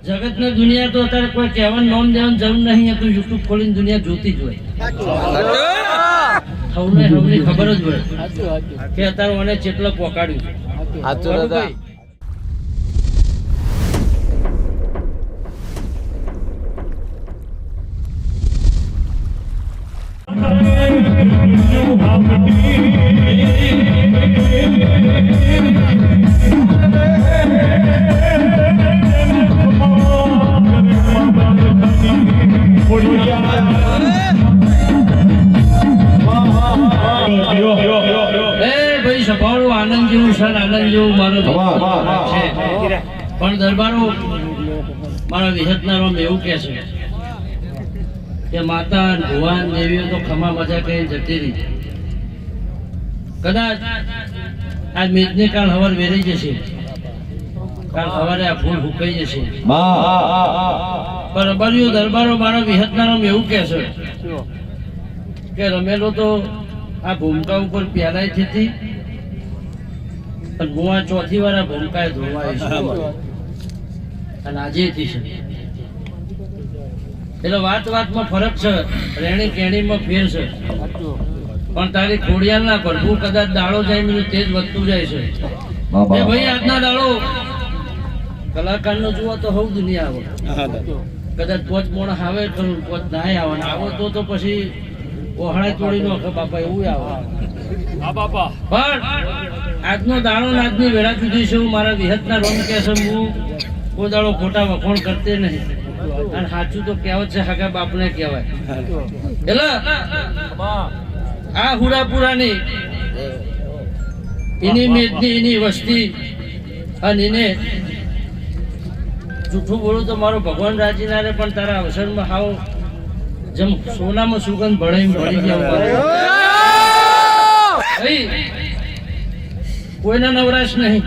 જગત ને દુનિયા તો અત્યારે કોઈ કહેવાનું નામ દેવાનું જરૂર નહીં, તો યુટ્યુબ ખોલીને દુનિયા જોતી જ હોય. સૌને ખબર જ હોય કે અત્યારે મને ચેટલો પોકાડ્યું છે. આનંદ જેવું છે, આનંદ જેવું મારો છે. પણ દરબારો મારા વિહતનારો એવું કે છે કે માતા ભુવાન દેવીઓ તો ખમા મજા કઈ જતી રહી. કદાચ આજ મેદની કાલ હવાર વેરી જશે, કાલ સવારે આ ફૂલ હુકાઈ જશે. પણ રબારીઓ દરબારો મારા વિહતનારો એવું કે છે કે રમેલો તો આ ભૂમકા ઉપર પ્યાલાઈ થતી, હું આ ચોથી વાર આ ભૂમકાએ ધોવાય છે અને આજે થી છે. એટલે વાતમાં ફરક છે, રેણી કેણીમાં ફેર છે. પણ તારી ખોડિયાલના પ્રભુ કદાચ દાડો જાય મને તેજ વધતું જાય છે. ભાઈ આજના દાડો કલાકારનો જુઓ તો હવ દુનિયા આવે, કદાચ પોચ મોણ આવે ખરું, પોચ નાય આવે, આવો તો પછી ઓહળા તોડી નો બાપા એવું આવે. પણ આજનો દાડો આજની વેળા સુધી છે. હું મારા વિહતના રોમ કે છે, હું કોઈ દાડો ખોટા વખોણ કરતે નહીં, અને સાચું તો કહેવત છે હગા બાપને કહેવાય. એટલે આ હુડાપુરાની એની મેદની એની વસ્તી અને એને જૂઠું બોલું તો મારો ભગવાન રાજી ના રે, પણ તારા અવસરમાં હાવ જેમ સોનામાં સુગંધ ભળી જાય. કોઈના નવરાશ નહીં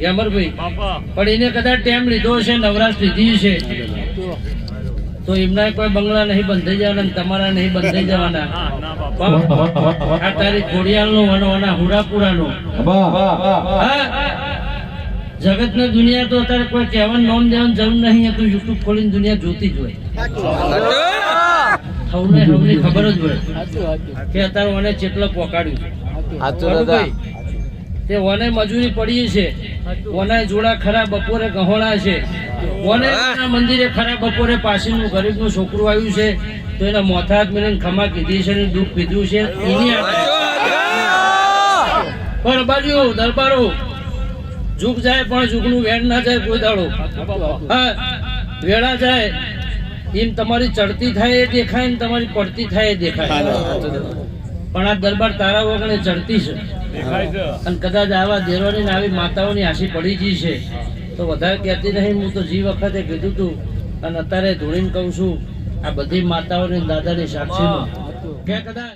અમરભાઈ, પણ એને કદાચ ટાઈમ લીધો છે, નવરાશ લીધી છે, તો એમના કોઈ બંગલા નહીં બંધાઈ જવાના, તમારા નહીં બંધાઈ જવાના. આ તારી ખોડિયાલનો વનવાના હુડાપુરાનો જગત ને દુનિયા તો અત્યારે કોઈ કહેવાનું નામ દેવાનું જરૂર નહીં, તો યુટ્યુબ ખોલીને દુનિયા જોતી જ હોય. સૌને ખબર જ હોય કે અત્યારે મને ચેટલો પોકાડ્યું છે. તે ઓને મજૂરી પડી છે, ઓને જોડા ખરા બપોરે ગહોળા છે, ઓને મંદિરે ખરા બપોરે પાસીનું ગરીબનું છોકરું આવ્યું છે, તો એના મોથા હાથ મિલીને ખમા કીધી છે, દુઃખ પીધું છે. પણ બાજુ દરબારો જુગ જાય પણ જુગનું વેણ ના જાય કોઈ દાડો. હા, વેળા જાય એમ તમારી ચડતી થાય એ દેખાય ને તમારી પડતી થાય એ દેખાય. પણ આ દરબાર તારા વગણે ચડતી છે, અને કદાચ આવા દેરોની ને આવી માતાઓની આશી પડી ગઈ છે તો વધારે કહેતી નહીં. હું તો જી વખતે કીધું તું, અને અત્યારે ધોળીને કહું છું, આ બધી માતાઓની દાદાની સાક્ષીમાં કે કદાચ